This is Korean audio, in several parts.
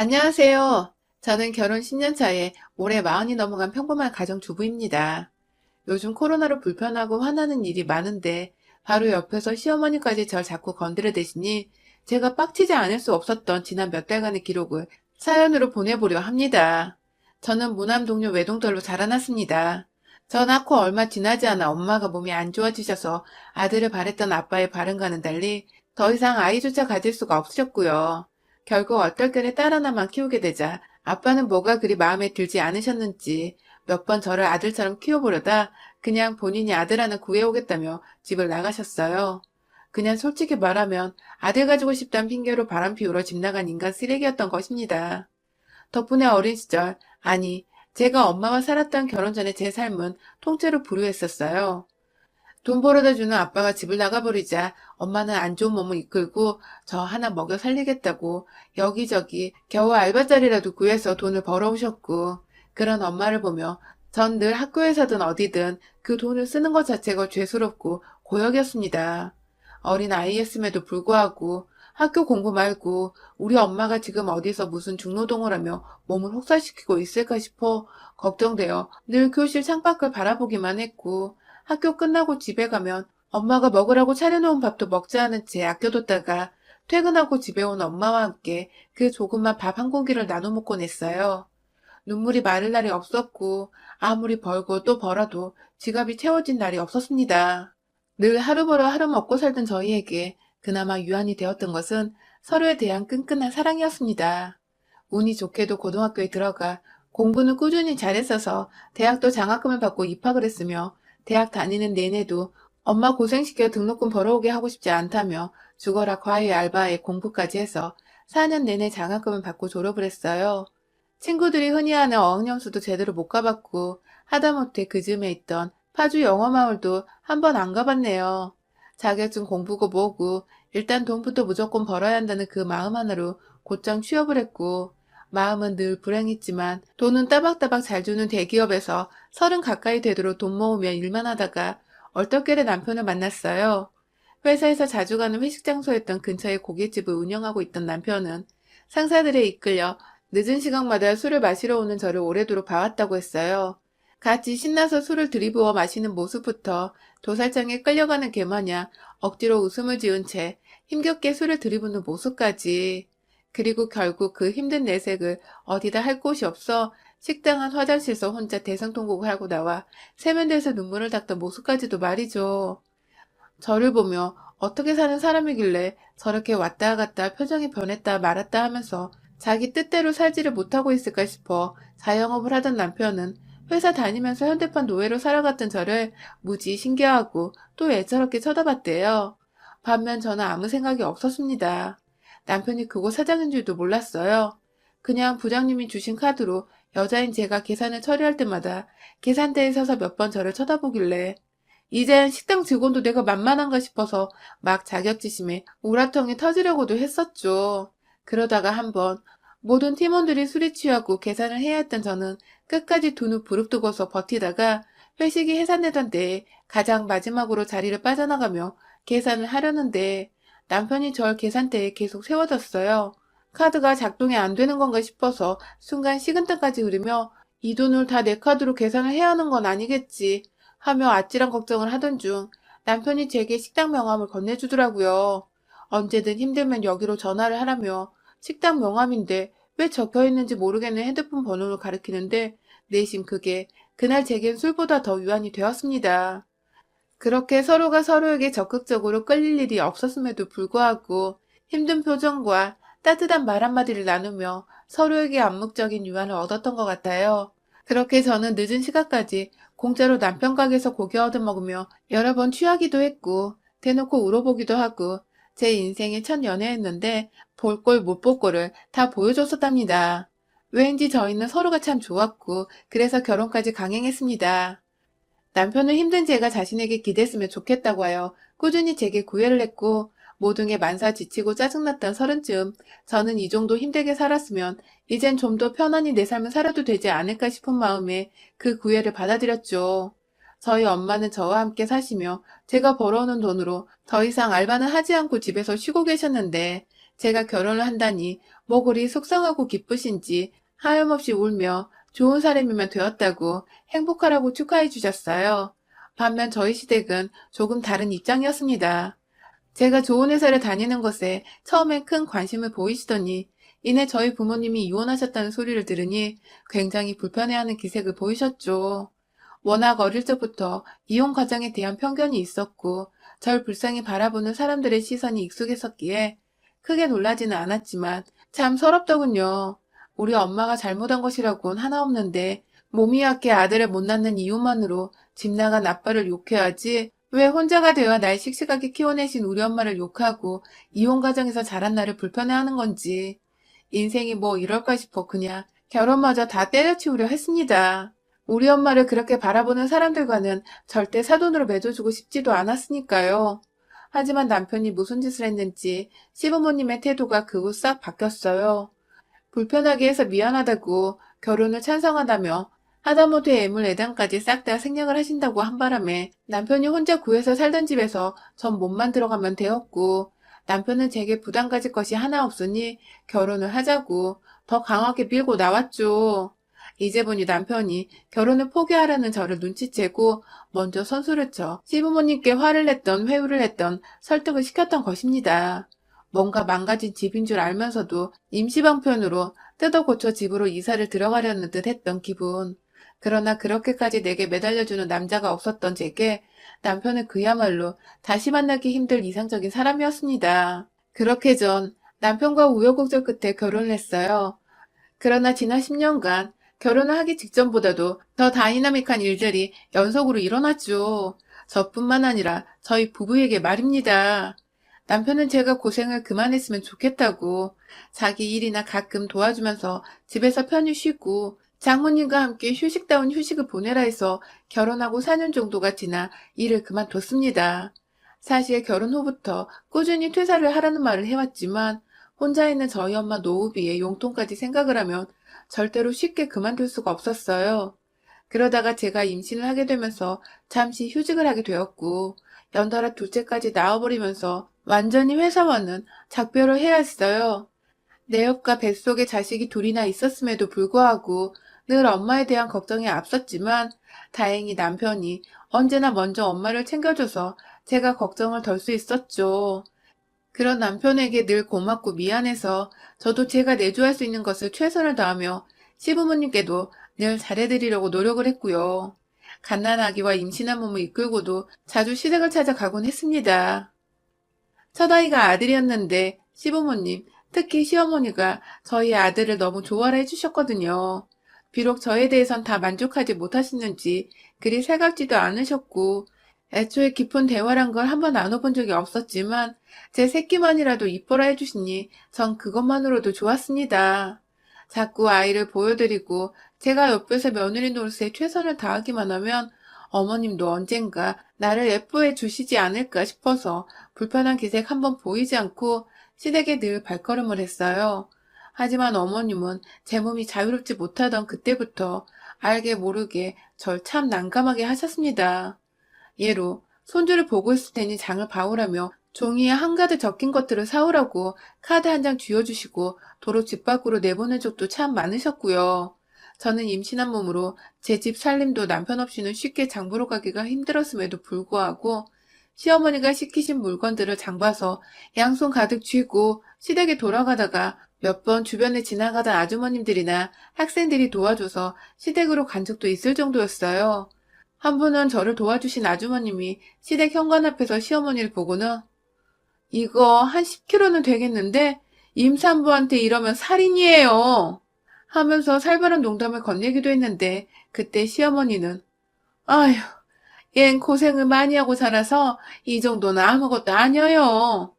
안녕하세요. 저는 결혼 10년 차에 올해 40이 넘어간 평범한 가정주부입니다. 요즘 코로나로 불편하고 화나는 일이 많은데 바로 옆에서 시어머니까지 절 자꾸 건드려대시니 제가 빡치지 않을 수 없었던 지난 몇 달간의 기록을 사연으로 보내보려 합니다. 저는 무남 동료 외동딸로 자라났습니다. 전 낳고 얼마 지나지 않아 엄마가 몸이 안 좋아지셔서 아들을 바랬던 아빠의 바람과는 달리 더 이상 아이조차 가질 수가 없으셨고요. 결국 얼떨결에 딸 하나만 키우게 되자 아빠는 뭐가 그리 마음에 들지 않으셨는지 몇 번 저를 아들처럼 키워보려다 그냥 본인이 아들 하나 구해오겠다며 집을 나가셨어요. 그냥 솔직히 말하면 아들 가지고 싶단 핑계로 바람 피우러 집 나간 인간 쓰레기였던 것입니다. 덕분에 어린 시절, 아니, 제가 엄마와 살았던 결혼 전에 제 삶은 통째로 불우했었어요. 돈 벌어다 주는 아빠가 집을 나가버리자 엄마는 안 좋은 몸을 이끌고 저 하나 먹여 살리겠다고 여기저기 겨우 알바자리라도 구해서 돈을 벌어오셨고, 그런 엄마를 보며 전 늘 학교에서든 어디든 그 돈을 쓰는 것 자체가 죄스럽고 고역이었습니다. 어린 아이였음에도 불구하고 학교 공부 말고 우리 엄마가 지금 어디서 무슨 중노동을 하며 몸을 혹사시키고 있을까 싶어 걱정되어 늘 교실 창밖을 바라보기만 했고, 학교 끝나고 집에 가면 엄마가 먹으라고 차려놓은 밥도 먹지 않은 채 아껴뒀다가 퇴근하고 집에 온 엄마와 함께 그 조그만 밥 한 공기를 나눠 먹곤 했어요. 눈물이 마를 날이 없었고 아무리 벌고 또 벌어도 지갑이 채워진 날이 없었습니다. 늘 하루 벌어 하루 먹고 살던 저희에게 그나마 유한이 되었던 것은 서로에 대한 끈끈한 사랑이었습니다. 운이 좋게도 고등학교에 들어가 공부는 꾸준히 잘했어서 대학도 장학금을 받고 입학을 했으며, 대학 다니는 내내도 엄마 고생시켜 등록금 벌어오게 하고 싶지 않다며 죽어라 과외 알바에 공부까지 해서 4년 내내 장학금을 받고 졸업을 했어요. 친구들이 흔히 하는 어학연수도 제대로 못 가봤고 하다못해 그 즈음에 있던 파주 영어마을도 한 번 안 가봤네요. 자격증 공부고 뭐고 일단 돈부터 무조건 벌어야 한다는 그 마음 하나로 곧장 취업을 했고, 마음은 늘 불행했지만 돈은 따박따박 잘 주는 대기업에서 30 가까이 되도록 돈 모으며 일만 하다가 얼떨결에 남편을 만났어요. 회사에서 자주 가는 회식 장소였던 근처에 고깃집을 운영하고 있던 남편은 상사들에 이끌려 늦은 시간마다 술을 마시러 오는 저를 오래도록 봐왔다고 했어요. 같이 신나서 술을 들이부어 마시는 모습부터 도살장에 끌려가는 개마냥 억지로 웃음을 지은 채 힘겹게 술을 들이부는 모습까지, 그리고 결국 그 힘든 내색을 어디다 할 곳이 없어 식당 안 화장실에서 혼자 대성통곡을 하고 나와 세면대에서 눈물을 닦던 모습까지도 말이죠. 저를 보며 어떻게 사는 사람이길래 저렇게 왔다 갔다 표정이 변했다 말았다 하면서 자기 뜻대로 살지를 못하고 있을까 싶어 자영업을 하던 남편은 회사 다니면서 현대판 노예로 살아갔던 저를 무지 신기하고 또 애처롭게 쳐다봤대요. 반면 저는 아무 생각이 없었습니다. 남편이 그곳 사장인 줄도 몰랐어요. 그냥 부장님이 주신 카드로 여자인 제가 계산을 처리할 때마다 계산대에 서서 몇 번 저를 쳐다보길래 이젠 식당 직원도 내가 만만한가 싶어서 막 자격지심에 우라통이 터지려고도 했었죠. 그러다가 한번 모든 팀원들이 술에 취하고 계산을 해야 했던 저는 끝까지 두 눈 부릅뜨고서 버티다가 회식이 해산되던 때에 가장 마지막으로 자리를 빠져나가며 계산을 하려는데 남편이 절 계산대에 계속 세워뒀어요. 카드가 작동이 안 되는 건가 싶어서 순간 식은땀까지 흐르며 이 돈을 다 내 카드로 계산을 해야 하는 건 아니겠지 하며 아찔한 걱정을 하던 중 남편이 제게 식당 명함을 건네주더라고요. 언제든 힘들면 여기로 전화를 하라며. 식당 명함인데 왜 적혀있는지 모르겠는 핸드폰 번호를 가리키는데 내심 그게 그날 제겐 술보다 더 유한이 되었습니다. 그렇게 서로가 서로에게 적극적으로 끌릴 일이 없었음에도 불구하고 힘든 표정과 따뜻한 말 한마디를 나누며 서로에게 암묵적인 유한을 얻었던 것 같아요. 그렇게 저는 늦은 시간까지 공짜로 남편 가게에서 고기 얻어먹으며 여러 번 취하기도 했고 대놓고 울어보기도 하고 제 인생의 첫 연애였는데 볼 꼴 못 볼 꼴을 다 보여줬었답니다. 왠지 저희는 서로가 참 좋았고 그래서 결혼까지 강행했습니다. 남편은 힘든 제가 자신에게 기댔으면 좋겠다고 하여 꾸준히 제게 구애를 했고, 모든 게 만사 지치고 짜증났던 서른쯤 저는 이 정도 힘들게 살았으면 이젠 좀 더 편안히 내 삶을 살아도 되지 않을까 싶은 마음에 그 구애를 받아들였죠. 저희 엄마는 저와 함께 사시며 제가 벌어오는 돈으로 더 이상 알바는 하지 않고 집에서 쉬고 계셨는데, 제가 결혼을 한다니 뭐 그리 속상하고 기쁘신지 하염없이 울며 좋은 사람이면 되었다고 행복하라고 축하해 주셨어요. 반면 저희 시댁은 조금 다른 입장이었습니다. 제가 좋은 회사를 다니는 것에 처음엔 큰 관심을 보이시더니 이내 저희 부모님이 이혼하셨다는 소리를 들으니 굉장히 불편해하는 기색을 보이셨죠. 워낙 어릴 적부터 이혼 과정에 대한 편견이 있었고 절 불쌍히 바라보는 사람들의 시선이 익숙했었기에 크게 놀라지는 않았지만 참 서럽더군요. 우리 엄마가 잘못한 것이라고는 하나 없는데 몸이 약해 아들을 못 낳는 이유만으로 집 나간 아빠를 욕해야지 왜 혼자가 되어 날 씩씩하게 키워내신 우리 엄마를 욕하고 이혼 과정에서 자란 나를 불편해하는 건지 인생이 뭐 이럴까 싶어 그냥 결혼마저 다 때려치우려 했습니다. 우리 엄마를 그렇게 바라보는 사람들과는 절대 사돈으로 맺어주고 싶지도 않았으니까요. 하지만 남편이 무슨 짓을 했는지 시부모님의 태도가 그 후 싹 바뀌었어요. 불편하게 해서 미안하다고 결혼을 찬성한다며 하다못해 애물 애당까지 싹 다 생략을 하신다고 한 바람에 남편이 혼자 구해서 살던 집에서 전 몸만 들어가면 되었고 남편은 제게 부담 가질 것이 하나 없으니 결혼을 하자고 더 강하게 밀고 나왔죠. 이제 보니 남편이 결혼을 포기하라는 저를 눈치채고 먼저 선수를 쳐 시부모님께 화를 냈던 회유를 했던 설득을 시켰던 것입니다. 뭔가 망가진 집인 줄 알면서도 임시방편으로 뜯어 고쳐 집으로 이사를 들어가려는 듯 했던 기분. 그러나 그렇게까지 내게 매달려주는 남자가 없었던 제게 남편은 그야말로 다시 만나기 힘들 이상적인 사람이었습니다. 그렇게 전 남편과 우여곡절 끝에 결혼을 했어요. 그러나 지난 10년간 결혼을 하기 직전보다도 더 다이나믹한 일들이 연속으로 일어났죠. 저뿐만 아니라 저희 부부에게 말입니다. 남편은 제가 고생을 그만했으면 좋겠다고 자기 일이나 가끔 도와주면서 집에서 편히 쉬고 장모님과 함께 휴식다운 휴식을 보내라 해서 결혼하고 4년 정도가 지나 일을 그만뒀습니다. 사실 결혼 후부터 꾸준히 퇴사를 하라는 말을 해왔지만 혼자 있는 저희 엄마 노후비의 용돈까지 생각을 하면 절대로 쉽게 그만둘 수가 없었어요. 그러다가 제가 임신을 하게 되면서 잠시 휴직을 하게 되었고 연달아 둘째까지 낳아버리면서 완전히 회사와는 작별을 해야 했어요. 내 옆과 뱃속에 자식이 둘이나 있었음에도 불구하고 늘 엄마에 대한 걱정이 앞섰지만 다행히 남편이 언제나 먼저 엄마를 챙겨줘서 제가 걱정을 덜 수 있었죠. 그런 남편에게 늘 고맙고 미안해서 저도 제가 내조할 수 있는 것을 최선을 다하며 시부모님께도 늘 잘해드리려고 노력을 했고요. 갓난아기와 임신한 몸을 이끌고도 자주 시댁을 찾아가곤 했습니다. 첫아이가 아들이었는데 시부모님, 특히 시어머니가 저희 아들을 너무 좋아라 해주셨거든요. 비록 저에 대해선 다 만족하지 못하시는지 그리 살갑지도 않으셨고 애초에 깊은 대화란 걸 한번 나눠본 적이 없었지만 제 새끼만이라도 이뻐라 해주시니 전 그것만으로도 좋았습니다. 자꾸 아이를 보여드리고 제가 옆에서 며느리 노릇에 최선을 다하기만 하면 어머님도 언젠가 나를 예뻐해 주시지 않을까 싶어서 불편한 기색 한번 보이지 않고 시댁에 늘 발걸음을 했어요. 하지만 어머님은 제 몸이 자유롭지 못하던 그때부터 알게 모르게 절 참 난감하게 하셨습니다. 예로 손주를 보고 있을 테니 장을 봐오라며 종이에 한가득 적힌 것들을 사오라고 카드 한 장 쥐어주시고 도로 집 밖으로 내보낸 적도 참 많으셨고요. 저는 임신한 몸으로 제 집 살림도 남편 없이는 쉽게 장 보러 가기가 힘들었음에도 불구하고 시어머니가 시키신 물건들을 장 봐서 양손 가득 쥐고 시댁에 돌아가다가 몇 번 주변에 지나가던 아주머님들이나 학생들이 도와줘서 시댁으로 간 적도 있을 정도였어요. 한 분은 저를 도와주신 아주머님이 시댁 현관 앞에서 시어머니를 보고는 이거 한 10kg는 되겠는데 임산부한테 이러면 살인이에요 하면서 살벌한 농담을 건네기도 했는데 그때 시어머니는 아휴 얜 고생을 많이 하고 살아서 이 정도는 아무것도 아니에요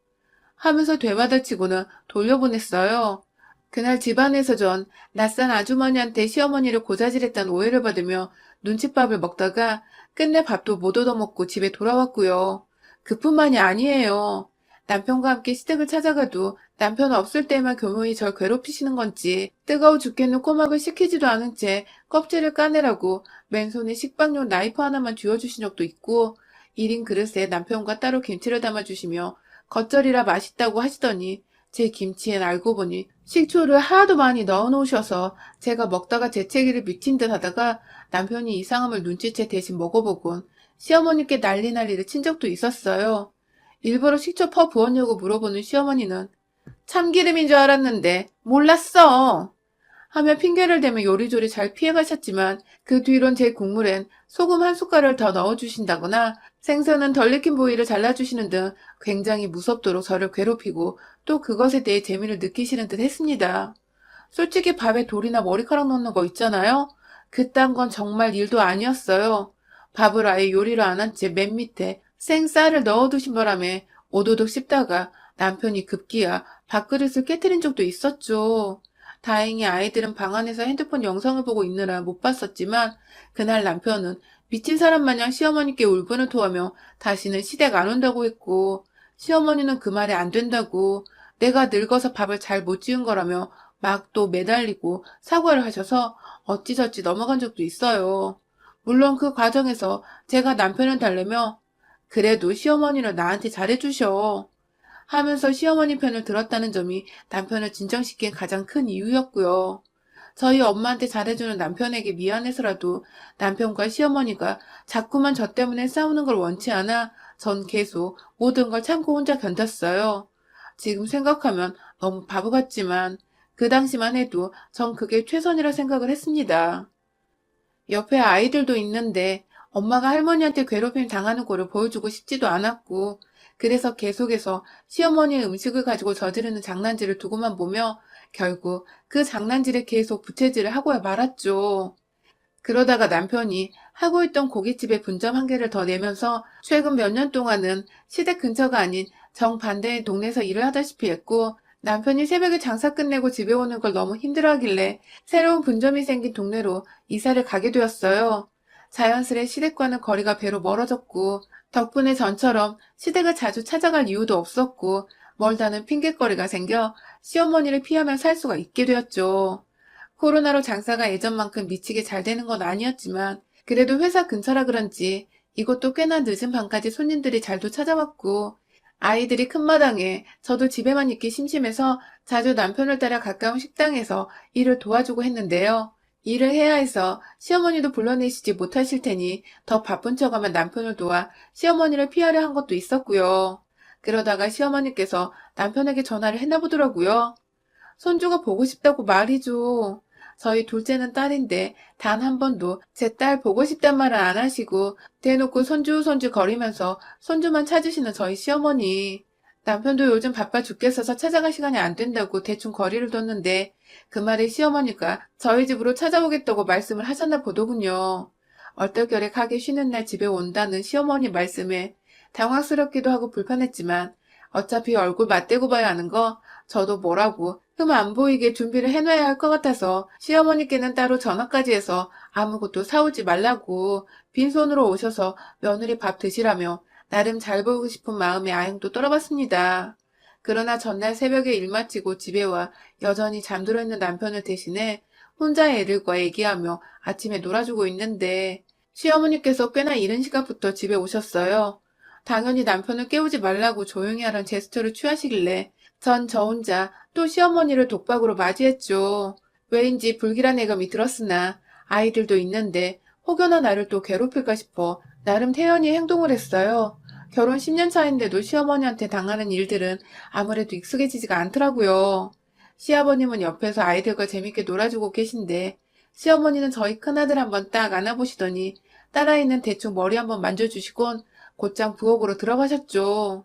하면서 되받아치고는 돌려보냈어요. 그날 집안에서 전 낯선 아주머니한테 시어머니를 고자질했다는 오해를 받으며 눈칫밥을 먹다가 끝내 밥도 못 얻어먹고 집에 돌아왔고요. 그뿐만이 아니에요. 남편과 함께 시댁을 찾아가도 남편 없을 때만 교묘히 절 괴롭히시는 건지 뜨거워 죽겠는 꼬막을 식히지도 않은 채 껍질을 까내라고 맨손에 식빵용 나이프 하나만 쥐어주신 적도 있고 1인 그릇에 남편과 따로 김치를 담아주시며 겉절이라 맛있다고 하시더니 제 김치엔 알고 보니 식초를 하도 많이 넣어 놓으셔서 제가 먹다가 재채기를 미친 듯 하다가 남편이 이상함을 눈치채 대신 먹어보곤 시어머니께 난리를 친 적도 있었어요. 일부러 식초 퍼 부었냐고 물어보는 시어머니는 참기름인 줄 알았는데 몰랐어 하며 핑계를 대며 요리조리 잘 피해가셨지만 그 뒤론 제 국물엔 소금 한 숟갈을 더 넣어주신다거나 생선은 덜 익힌 부위를 잘라주시는 등 굉장히 무섭도록 저를 괴롭히고 또 그것에 대해 재미를 느끼시는 듯 했습니다. 솔직히 밥에 돌이나 머리카락 넣는 거 있잖아요. 그딴 건 정말 일도 아니었어요. 밥을 아예 요리를 안 한 채 맨 밑에 생쌀을 넣어두신 바람에 오도독 씹다가 남편이 급기야 밥그릇을 깨트린 적도 있었죠. 다행히 아이들은 방 안에서 핸드폰 영상을 보고 있느라 못 봤었지만 그날 남편은 미친 사람 마냥 시어머니께 울분을 토하며 다시는 시댁 안 온다고 했고 시어머니는 그 말이 안 된다고 내가 늙어서 밥을 잘 못 지은 거라며 막 또 매달리고 사과를 하셔서 어찌저찌 넘어간 적도 있어요. 물론 그 과정에서 제가 남편을 달래며 그래도 시어머니는 나한테 잘해주셔 하면서 시어머니 편을 들었다는 점이 남편을 진정시킨 가장 큰 이유였고요. 저희 엄마한테 잘해주는 남편에게 미안해서라도 남편과 시어머니가 자꾸만 저 때문에 싸우는 걸 원치 않아 전 계속 모든 걸 참고 혼자 견뎠어요. 지금 생각하면 너무 바보 같지만 그 당시만 해도 전 그게 최선이라 생각을 했습니다. 옆에 아이들도 있는데 엄마가 할머니한테 괴롭힘 당하는 꼴을 보여주고 싶지도 않았고 그래서 계속해서 시어머니의 음식을 가지고 저지르는 장난질을 두고만 보며 결국 그 장난질에 계속 부채질을 하고야 말았죠. 그러다가 남편이 하고 있던 고깃집에 분점 한 개를 더 내면서 최근 몇 년 동안은 시댁 근처가 아닌 정반대의 동네에서 일을 하다시피 했고 남편이 새벽에 장사 끝내고 집에 오는 걸 너무 힘들어하길래 새로운 분점이 생긴 동네로 이사를 가게 되었어요. 자연스레 시댁과는 거리가 배로 멀어졌고 덕분에 전처럼 시댁을 자주 찾아갈 이유도 없었고 멀다는 핑곗거리가 생겨 시어머니를 피하며 살 수가 있게 되었죠. 코로나로 장사가 예전만큼 미치게 잘 되는 건 아니었지만 그래도 회사 근처라 그런지 이곳도 꽤나 늦은 밤까지 손님들이 잘도 찾아왔고 아이들이 큰 마당에 저도 집에만 있기 심심해서 자주 남편을 따라 가까운 식당에서 일을 도와주고 했는데요. 일을 해야 해서 시어머니도 불러내시지 못하실 테니 더 바쁜 척하면 남편을 도와 시어머니를 피하려 한 것도 있었고요. 그러다가 시어머니께서 남편에게 전화를 했나 보더라고요. 손주가 보고 싶다고 말이죠. 저희 둘째는 딸인데 단 한 번도 제 딸 보고 싶단 말을 안 하시고 대놓고 손주 거리면서 손주만 찾으시는 저희 시어머니. 남편도 요즘 바빠 죽겠어서 찾아갈 시간이 안 된다고 대충 거리를 뒀는데 그 말에 시어머니가 저희 집으로 찾아오겠다고 말씀을 하셨나 보더군요. 얼떨결에 가게 쉬는 날 집에 온다는 시어머니 말씀에 당황스럽기도 하고 불편했지만 어차피 얼굴 맞대고 봐야 하는 거 저도 뭐라고 흠 안 보이게 준비를 해놔야 할 것 같아서 시어머니께는 따로 전화까지 해서 아무것도 사오지 말라고 빈손으로 오셔서 며느리 밥 드시라며 나름 잘 보이고 싶은 마음에 아행도 떨어봤습니다. 그러나 전날 새벽에 일 마치고 집에 와 여전히 잠들어 있는 남편을 대신해 혼자 애들과 얘기하며 아침에 놀아주고 있는데 시어머니께서 꽤나 이른 시간부터 집에 오셨어요. 당연히 남편을 깨우지 말라고 조용히 하라는 제스처를 취하시길래 전 저 혼자 또 시어머니를 독박으로 맞이했죠. 왜인지 불길한 예감이 들었으나 아이들도 있는데 혹여나 나를 또 괴롭힐까 싶어 나름 태연히 행동을 했어요. 결혼 10년 차인데도 시어머니한테 당하는 일들은 아무래도 익숙해지지가 않더라고요. 시아버님은 옆에서 아이들과 재밌게 놀아주고 계신데 시어머니는 저희 큰아들 한번 딱 안아보시더니 딸아이는 대충 머리 한번 만져주시곤 곧장 부엌으로 들어가셨죠.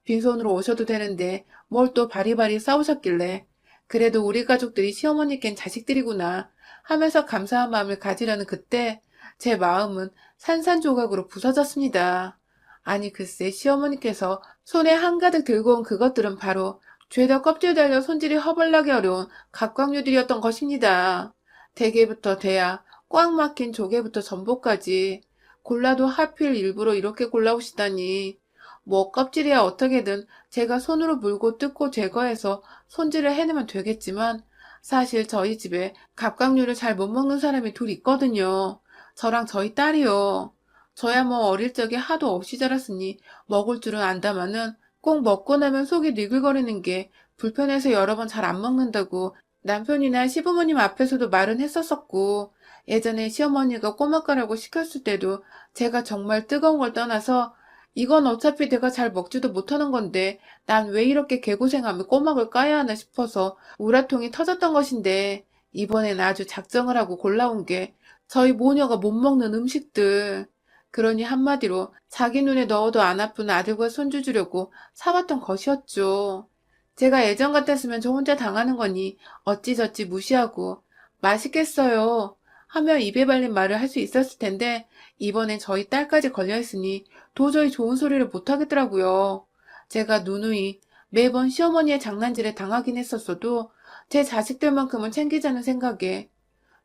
빈손으로 오셔도 되는데 뭘 또 바리바리 싸우셨길래 그래도 우리 가족들이 시어머니께는 자식들이구나 하면서 감사한 마음을 가지려는 그때 제 마음은 산산조각으로 부서졌습니다. 아니 글쎄 시어머니께서 손에 한가득 들고 온 그것들은 바로 죄다 껍질 달려 손질이 허벌나게 어려운 갑각류들이었던 것입니다. 대게부터 대야, 꽉 막힌 조개부터 전복까지 골라도 하필 일부러 이렇게 골라오시다니 뭐 껍질이야 어떻게든 제가 손으로 물고 뜯고 제거해서 손질을 해내면 되겠지만 사실 저희 집에 갑각류를 잘 못 먹는 사람이 둘 있거든요. 저랑 저희 딸이요. 저야 뭐 어릴 적에 하도 없이 자랐으니 먹을 줄은 안다마는 꼭 먹고 나면 속이 니글거리는 게 불편해서 여러 번 잘 안 먹는다고 남편이나 시부모님 앞에서도 말은 했었었고, 예전에 시어머니가 꼬막가라고 시켰을 때도 제가 정말 뜨거운 걸 떠나서 이건 어차피 내가 잘 먹지도 못하는 건데 난 왜 이렇게 개고생하며 꼬막을 까야 하나 싶어서 우라통이 터졌던 것인데, 이번엔 아주 작정을 하고 골라온 게 저희 모녀가 못 먹는 음식들. 그러니 한마디로 자기 눈에 넣어도 안 아픈 아들과 손주 주려고 사왔던 것이었죠. 제가 예전 같았으면 저 혼자 당하는 거니 어찌저찌 무시하고 맛있겠어요 하며 입에 발린 말을 할 수 있었을 텐데, 이번엔 저희 딸까지 걸려있으니 도저히 좋은 소리를 못 하겠더라고요. 제가 누누이 매번 시어머니의 장난질에 당하긴 했었어도 제 자식들만큼은 챙기자는 생각에,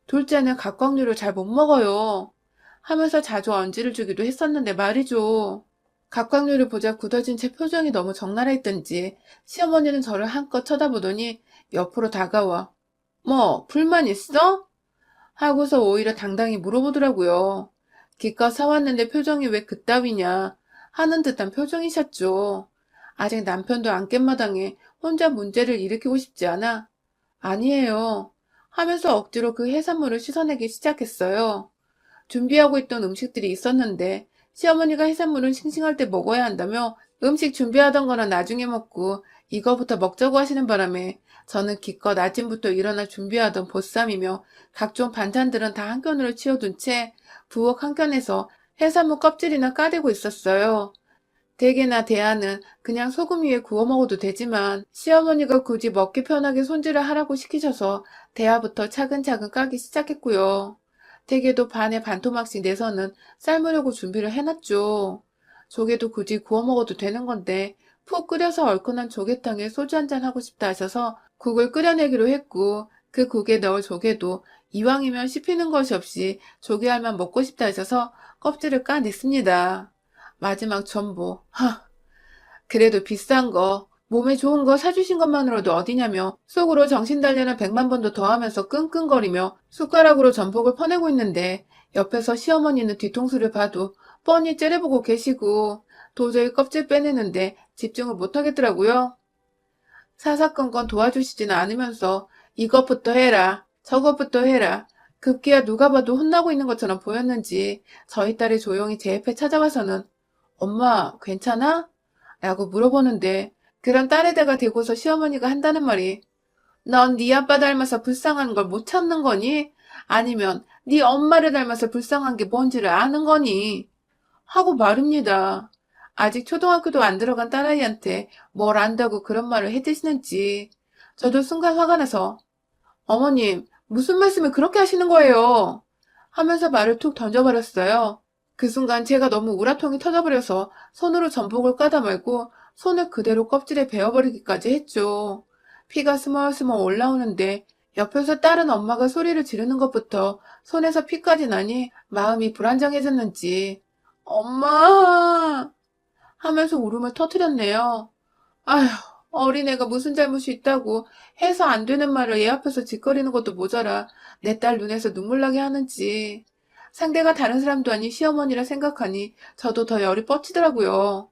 둘째는 각광류를 잘 못 먹어요 하면서 자주 언지를 주기도 했었는데 말이죠. 각광류를 보자 굳어진 제 표정이 너무 적나라했던지 시어머니는 저를 한껏 쳐다보더니 옆으로 다가와 뭐 불만 있어? 하고서 오히려 당당히 물어보더라고요. 기껏 사왔는데 표정이 왜 그따위냐 하는 듯한 표정이셨죠. 아직 남편도 안 깬 마당에 혼자 문제를 일으키고 싶지 않아 아니에요 하면서 억지로 그 해산물을 씻어내기 시작했어요. 준비하고 있던 음식들이 있었는데 시어머니가 해산물은 싱싱할 때 먹어야 한다며 음식 준비하던 거는 나중에 먹고 이거부터 먹자고 하시는 바람에 저는 기껏 아침부터 일어나 준비하던 보쌈이며 각종 반찬들은 다 한 켠으로 치워둔 채 부엌 한 켠에서 해산물 껍질이나 까대고 있었어요. 대게나 대하는 그냥 소금 위에 구워 먹어도 되지만 시어머니가 굳이 먹기 편하게 손질을 하라고 시키셔서 대하부터 차근차근 까기 시작했고요. 대게도 반에 반토막씩 내서는 삶으려고 준비를 해놨죠. 조개도 굳이 구워 먹어도 되는 건데 푹 끓여서 얼큰한 조개탕에 소주 한잔 하고 싶다 하셔서 국을 끓여내기로 했고, 그 국에 넣을 조개도 이왕이면 씹히는 것이 없이 조개알만 먹고 싶다 하셔서 껍질을 까냈습니다. 마지막 전복. 그래도 비싼 거, 몸에 좋은 거 사주신 것만으로도 어디냐며 속으로 정신달래는 100만 번도 더 하면서 끙끙거리며 숟가락으로 전복을 퍼내고 있는데, 옆에서 시어머니는 뒤통수를 봐도 뻔히 째려보고 계시고 도저히 껍질 빼내는데 집중을 못하겠더라고요. 사사건건 도와주시지는 않으면서 이것부터 해라, 저것부터 해라. 급기야 누가 봐도 혼나고 있는 것처럼 보였는지 저희 딸이 조용히 제 옆에 찾아와서는 엄마 괜찮아? 라고 물어보는데, 그런 딸에다가 대고서 시어머니가 한다는 말이 넌 네 아빠 닮아서 불쌍한 걸 못 참는 거니? 아니면 네 엄마를 닮아서 불쌍한 게 뭔지를 아는 거니? 하고 말입니다. 아직 초등학교도 안 들어간 딸아이한테 뭘 안다고 그런 말을 해대시는지. 저도 순간 화가 나서 어머님 무슨 말씀을 그렇게 하시는 거예요? 하면서 말을 툭 던져버렸어요. 그 순간 제가 너무 우라통이 터져버려서 손으로 전복을 까다 말고 손을 그대로 껍질에 베어버리기까지 했죠. 피가 스멀스멀 올라오는데 옆에서 다른 엄마가 소리를 지르는 것부터 손에서 피까지 나니 마음이 불안정해졌는지 엄마 하면서 울음을 터뜨렸네요. 아휴, 어린애가 무슨 잘못이 있다고 해서 안 되는 말을 얘 앞에서 짓거리는 것도 모자라 내 딸 눈에서 눈물 나게 하는지. 상대가 다른 사람도 아닌 시어머니라 생각하니 저도 더 열이 뻗치더라고요.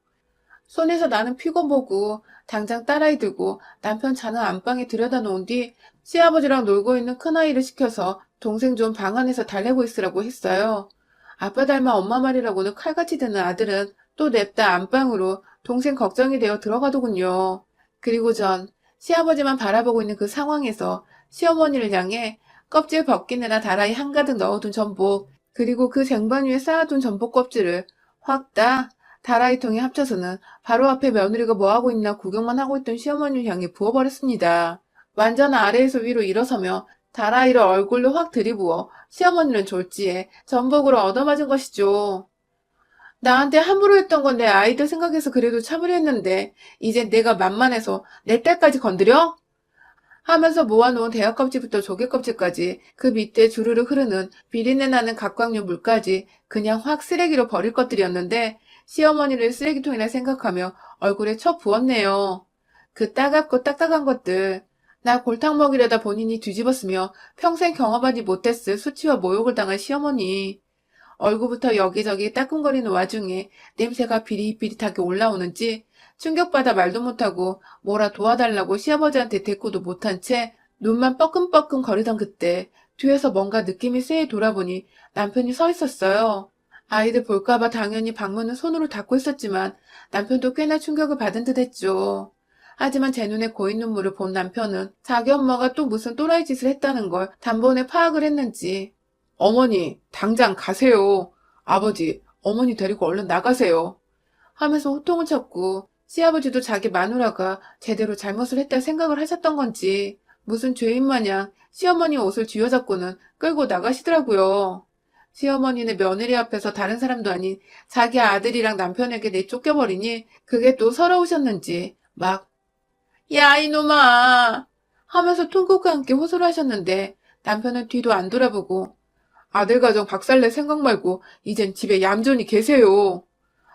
손에서 나는 피고 보고 당장 딸아이 들고 남편 자는 안방에 들여다 놓은 뒤 시아버지랑 놀고 있는 큰아이를 시켜서 동생 좀 방 안에서 달래고 있으라고 했어요. 아빠 닮아 엄마 말이라고는 칼같이 듣는 아들은 또 냅다 안방으로 동생 걱정이 되어 들어가더군요. 그리고 전 시아버지만 바라보고 있는 그 상황에서 시어머니를 향해 껍질 벗기느라 다라이 한가득 넣어둔 전복, 그리고 그 쟁반 위에 쌓아둔 전복 껍질을 확 따 다라이통에 합쳐서는 바로 앞에 며느리가 뭐하고 있나 구경만 하고 있던 시어머니를 향해 부어버렸습니다. 완전 아래에서 위로 일어서며 다라이를 얼굴로 확 들이부어 시어머니는 졸지에 전복으로 얻어맞은 것이죠. 나한테 함부로 했던 건 내 아이들 생각해서 그래도 참으려 했는데 이제 내가 만만해서 내 딸까지 건드려? 하면서 모아놓은 대하 껍질부터 조개 껍질까지 그 밑에 주르륵 흐르는 비린내 나는 각광류 물까지 그냥 확 쓰레기로 버릴 것들이었는데 시어머니를 쓰레기통이라 생각하며 얼굴에 쳐 부었네요. 그 따갑고 딱딱한 것들. 나 골탕 먹이려다 본인이 뒤집었으며 평생 경험하지 못했을 수치와 모욕을 당한 시어머니. 얼굴부터 여기저기 따끔거리는 와중에 냄새가 비릿비릿하게 올라오는지 충격받아 말도 못하고 뭐라 도와달라고 시아버지한테 대꾸도 못한 채 눈만 뻐끔뻐끔 거리던 그때 뒤에서 뭔가 느낌이 쎄해 돌아보니 남편이 서 있었어요. 아이들 볼까봐 당연히 방문은 손으로 닫고 있었지만 남편도 꽤나 충격을 받은 듯 했죠. 하지만 제 눈에 고인 눈물을 본 남편은 자기 엄마가 또 무슨 또라이 짓을 했다는 걸 단번에 파악을 했는지 어머니, 당장 가세요. 아버지, 어머니 데리고 얼른 나가세요. 하면서 호통을 쳤고 시아버지도 자기 마누라가 제대로 잘못을 했다 생각을 하셨던 건지 무슨 죄인 마냥 시어머니 옷을 쥐어잡고는 끌고 나가시더라고요. 시어머니는 며느리 앞에서 다른 사람도 아닌 자기 아들이랑 남편에게 내쫓겨버리니 그게 또 서러우셨는지 막 야 이놈아 하면서 통곡과 함께 호소를 하셨는데 남편은 뒤도 안 돌아보고 아들 가정 박살낼 생각 말고 이젠 집에 얌전히 계세요.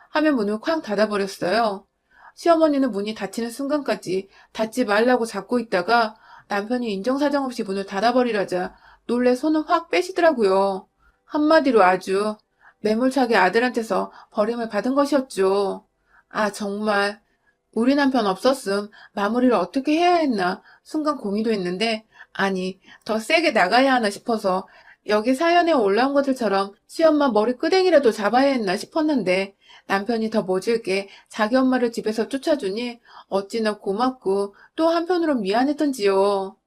하면 문을 쾅 닫아버렸어요. 시어머니는 문이 닫히는 순간까지 닫지 말라고 잡고 있다가 남편이 인정사정 없이 문을 닫아버리라자 놀래 손을 확 빼시더라고요. 한마디로 아주 매몰차게 아들한테서 버림을 받은 것이었죠. 아 정말 우리 남편 없었음 마무리를 어떻게 해야 했나 순간 고민도 했는데 아니 더 세게 나가야 하나 싶어서 여기 사연에 올라온 것들처럼 시엄마 머리 끄댕이라도 잡아야 했나 싶었는데 남편이 더 모질게 자기 엄마를 집에서 쫓아주니 어찌나 고맙고 또 한편으로 미안했던지요.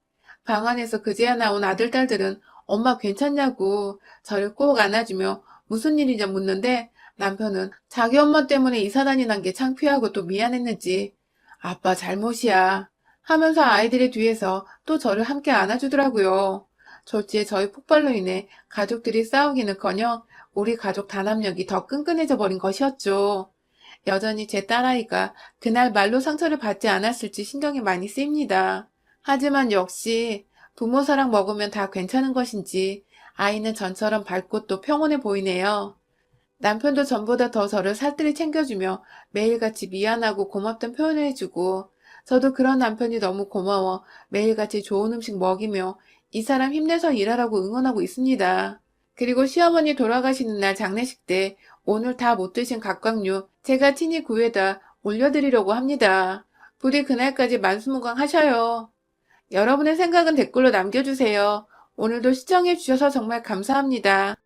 방 안에서 그제야 나온 아들, 딸들은 엄마 괜찮냐고 저를 꼭 안아주며 무슨 일이냐 묻는데 남편은 자기 엄마 때문에 이사단이 난 게 창피하고 또 미안했는지 아빠 잘못이야 하면서 아이들의 뒤에서 또 저를 함께 안아주더라고요. 졸지에 저희 폭발로 인해 가족들이 싸우기는커녕 우리 가족 단합력이 더 끈끈해져 버린 것이었죠. 여전히 제 딸아이가 그날 말로 상처를 받지 않았을지 신경이 많이 쓰입니다. 하지만 역시 부모 사랑 먹으면 다 괜찮은 것인지 아이는 전처럼 밝고 또 평온해 보이네요. 남편도 전보다 더 저를 살뜰히 챙겨주며 매일같이 미안하고 고맙던 표현을 해주고 저도 그런 남편이 너무 고마워 매일같이 좋은 음식 먹이며 이 사람 힘내서 일하라고 응원하고 있습니다. 그리고 시어머니 돌아가시는 날 장례식 때 오늘 다 못 드신 각각류 제가 친히 구해다 올려드리려고 합니다. 부디 그날까지 만수무강하셔요. 여러분의 생각은 댓글로 남겨주세요. 오늘도 시청해주셔서 정말 감사합니다.